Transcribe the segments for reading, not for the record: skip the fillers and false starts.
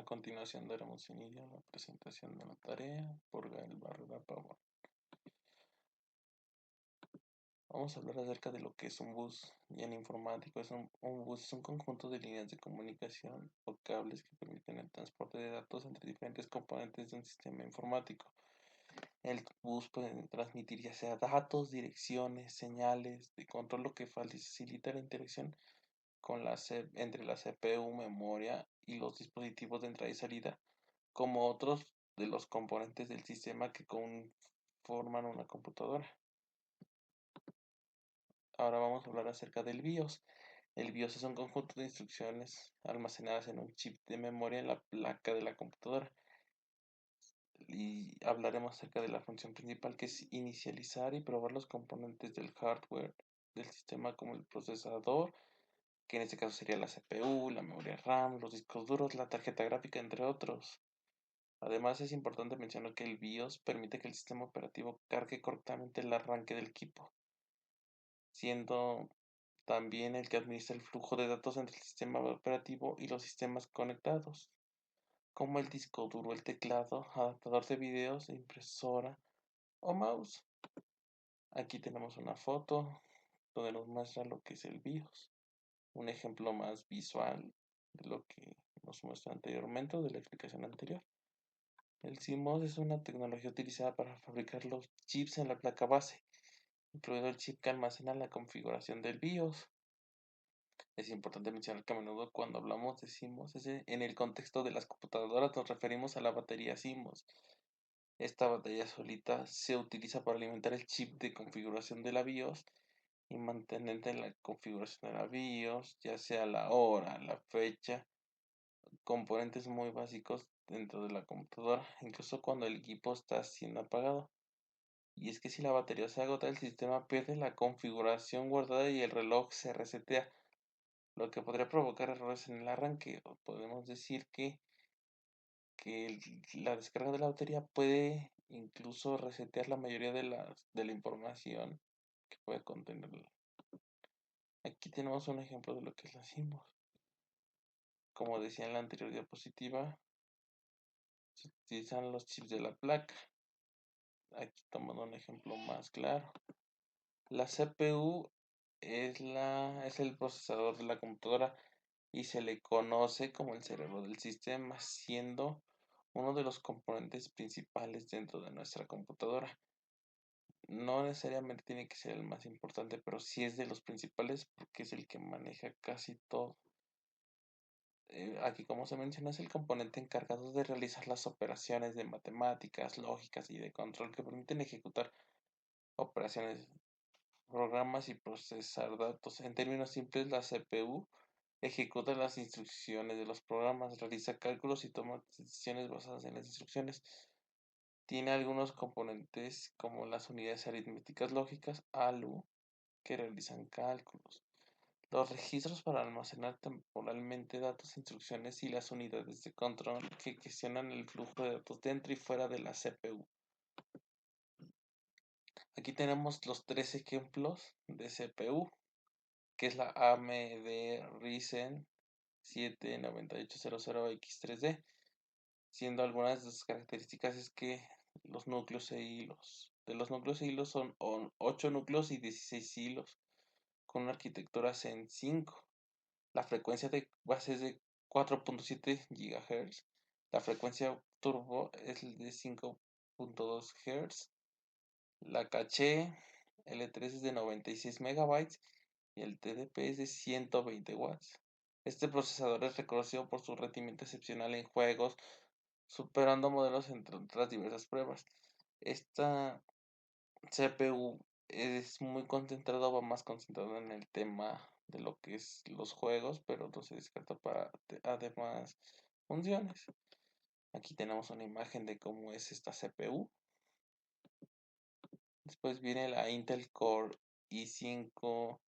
A continuación daremos inicio a la presentación de la tarea por Gael Barrera Pavón. Vamos a hablar acerca de lo que es un bus. Y en informático un bus es un conjunto de líneas de comunicación o cables que permiten el transporte de datos entre diferentes componentes de un sistema informático. El bus puede transmitir ya sea datos, direcciones, señales de control, lo que facilita la interacción con entre la CPU, memoria y los dispositivos de entrada y salida, como otros de los componentes del sistema que conforman una computadora. Ahora vamos a hablar acerca del BIOS. El BIOS es un conjunto de instrucciones almacenadas en un chip de memoria en la placa de la computadora. Y hablaremos acerca de la función principal, que es inicializar y probar los componentes del hardware del sistema, como el procesador, que en este caso sería la CPU, la memoria RAM, los discos duros, la tarjeta gráfica, entre otros. Además, es importante mencionar que el BIOS permite que el sistema operativo cargue correctamente el arranque del equipo, siendo también el que administra el flujo de datos entre el sistema operativo y los sistemas conectados, como el disco duro, el teclado, adaptador de videos, impresora o mouse. Aquí tenemos una foto donde nos muestra lo que es el BIOS, un ejemplo más visual de lo que nos muestra anteriormente o de la explicación anterior. El CMOS es una tecnología utilizada para fabricar los chips en la placa base, incluido el chip que almacena la configuración del BIOS. Es importante mencionar que a menudo cuando hablamos de CMOS en el contexto de las computadoras nos referimos a la batería CMOS. Esta batería solita se utiliza para alimentar el chip de configuración de la BIOS y mantener en la configuración de la BIOS, ya sea la hora, la fecha, componentes muy básicos dentro de la computadora, incluso cuando el equipo está siendo apagado. Y es que si la batería se agota, el sistema pierde la configuración guardada y el reloj se resetea, lo que podría provocar errores en el arranque. O podemos decir la descarga de la batería puede incluso resetear la mayoría de la información que puede contener. Aquí tenemos un ejemplo de lo que es la CMOS. Como decía en la anterior diapositiva, se utilizan los chips de la placa. Aquí tomando un ejemplo más claro. La CPU es el procesador de la computadora y se le conoce como el cerebro del sistema, siendo uno de los componentes principales dentro de nuestra computadora. No necesariamente tiene que ser el más importante, pero sí es de los principales porque es el que maneja casi todo. Aquí, como se menciona, es el componente encargado de realizar las operaciones de matemáticas, lógicas y de control que permiten ejecutar operaciones, programas y procesar datos. En términos simples, la CPU ejecuta las instrucciones de los programas, realiza cálculos y toma decisiones basadas en las instrucciones. Tiene algunos componentes como las unidades aritméticas lógicas, ALU, que realizan cálculos. Los registros para almacenar temporalmente datos, instrucciones y las unidades de control que gestionan el flujo de datos dentro y fuera de la CPU. Aquí tenemos los tres ejemplos de CPU, que es la AMD Ryzen 7 9800X3D, siendo algunas de sus características es que los núcleos e hilos. De los núcleos e hilos son 8 núcleos y 16 hilos, con una arquitectura Zen 5. La frecuencia de base es de 4.7 GHz. La frecuencia turbo es de 5.2 GHz. La caché L3 es de 96 MB y el TDP es de 120 watts. Este procesador es reconocido por su rendimiento excepcional en juegos, superando modelos entre otras diversas pruebas. Esta CPU es muy concentrada, va más concentrada en el tema de lo que es los juegos, pero no se descarta para además funciones. Aquí tenemos una imagen de cómo es esta CPU. Después viene la Intel Core i5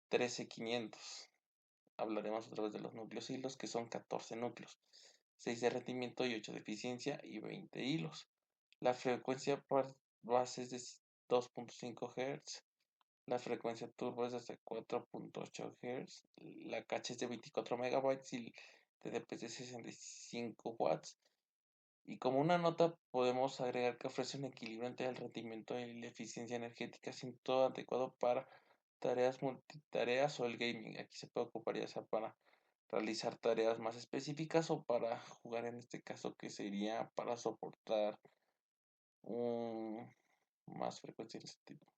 13500. Hablaremos otra vez de los núcleos hilos, que son 14 núcleos, 6 de rendimiento y 8 de eficiencia y 20 hilos. La frecuencia base es de 2.5 Hz. La frecuencia turbo es de hasta 4.8 Hz. La caché es de 24 MB y el TDPs de 65 watts. Y como una nota podemos agregar que ofrece un equilibrio entre el rendimiento y la eficiencia energética, siendo todo adecuado para tareas multitareas o el gaming. Aquí se puede ocupar ya sea para realizar tareas más específicas o para jugar, en este caso que sería para soportar más frecuencia de este tipo.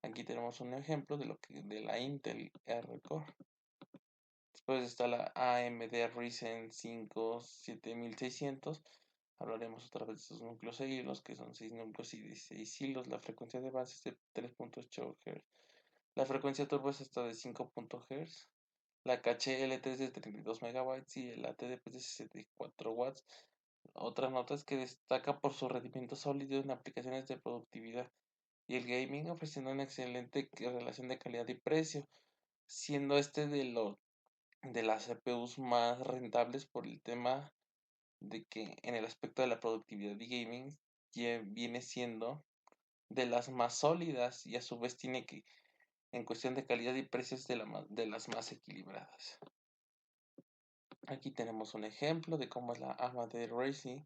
Aquí tenemos un ejemplo de la Intel R Core. Después está la AMD Ryzen 5 7600. Hablaremos otra vez de estos núcleos e hilos, que son 6 núcleos y 16 hilos. La frecuencia de base es de 3.8 Hz. La frecuencia turbo es hasta de 5 Hz. La caché L3 es de 32 MB y el ATDP es de 64 watts. Otra nota es que destaca por su rendimiento sólido en aplicaciones de productividad y el gaming, ofreciendo una excelente relación de calidad y precio, siendo este de las CPUs más rentables por el tema de que en el aspecto de la productividad y gaming viene siendo de las más sólidas y a su vez tiene que, en cuestión de calidad y precios, de las más equilibradas. Aquí tenemos un ejemplo de cómo es la AMD Ryzen.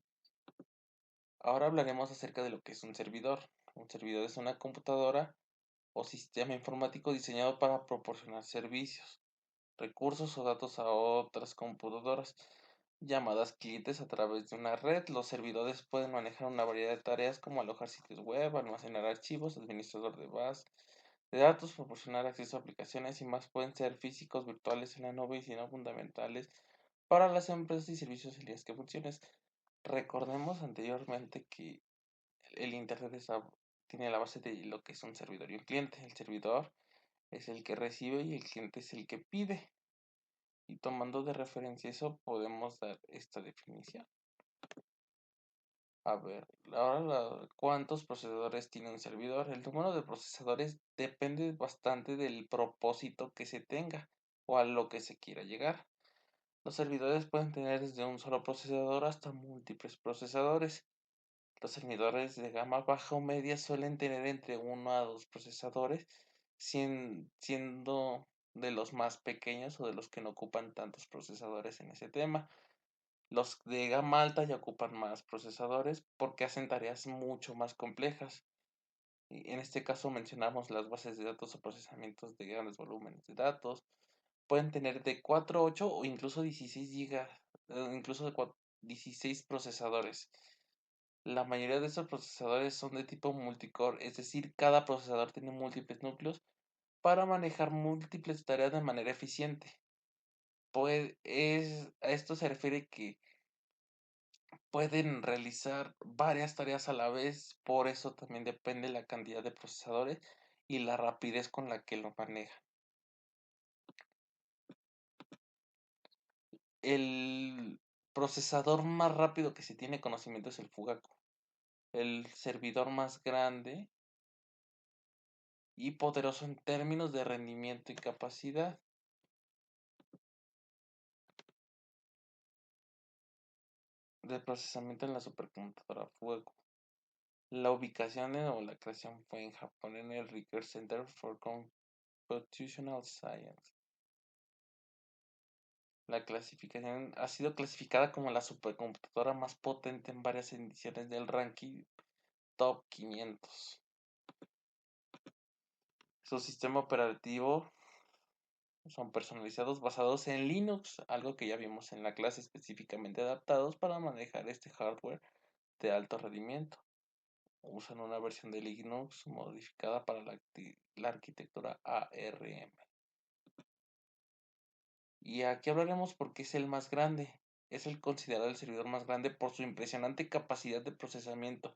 Ahora hablaremos acerca de lo que es un servidor. Un servidor es una computadora o sistema informático diseñado para proporcionar servicios, recursos o datos a otras computadoras llamadas clientes a través de una red. Los servidores pueden manejar una variedad de tareas como alojar sitios web, almacenar archivos, administrador de base de datos, proporcionar acceso a aplicaciones y más. Pueden ser físicos, virtuales en la nube y siendo fundamentales para las empresas y servicios en líneas que funciones. Recordemos anteriormente que el Internet tiene la base de lo que es un servidor y un cliente. El servidor es el que recibe y el cliente es el que pide. Y tomando de referencia eso, podemos dar esta definición. A ver, ahora ¿cuántos procesadores tiene un servidor? El número de procesadores depende bastante del propósito que se tenga o a lo que se quiera llegar. Los servidores pueden tener desde un solo procesador hasta múltiples procesadores. Los servidores de gama baja o media suelen tener entre uno a dos procesadores, siendo de los más pequeños o de los que no ocupan tantos procesadores en ese tema. Los de gama alta ya ocupan más procesadores porque hacen tareas mucho más complejas. Y en este caso mencionamos las bases de datos o procesamientos de grandes volúmenes de datos. Pueden tener de 4, 8 o incluso 16 gigas, incluso de 16 procesadores. La mayoría de estos procesadores son de tipo multicore, es decir, cada procesador tiene múltiples núcleos para manejar múltiples tareas de manera eficiente. A esto se refiere que pueden realizar varias tareas a la vez, por eso también depende la cantidad de procesadores y la rapidez con la que lo manejan. El procesador más rápido que se tiene conocimiento es el Fugaku. El servidor más grande y poderoso en términos de rendimiento y capacidad. De procesamiento en la supercomputadora Fugaku. La ubicación o la creación fue en Japón en el Riker Center for Computational Science. La clasificación ha sido clasificada como la supercomputadora más potente en varias ediciones del ranking Top 500. Su sistema operativo son personalizados basados en Linux, algo que ya vimos en la clase, específicamente adaptados para manejar este hardware de alto rendimiento. Usan una versión de Linux modificada para la arquitectura ARM. Y aquí hablaremos porque es el más grande. Es el considerado el servidor más grande por su impresionante capacidad de procesamiento.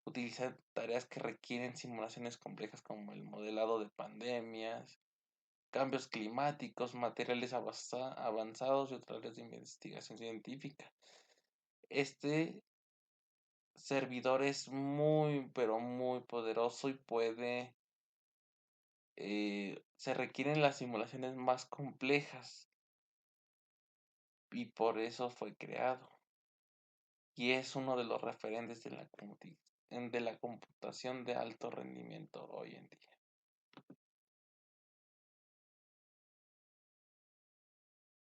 Utiliza tareas que requieren simulaciones complejas como el modelado de pandemias, cambios climáticos, materiales avanzados y otras áreas de investigación científica. Este servidor es muy, pero muy poderoso y se requieren las simulaciones más complejas y por eso fue creado. Y es uno de los referentes de la computación de alto rendimiento hoy en día.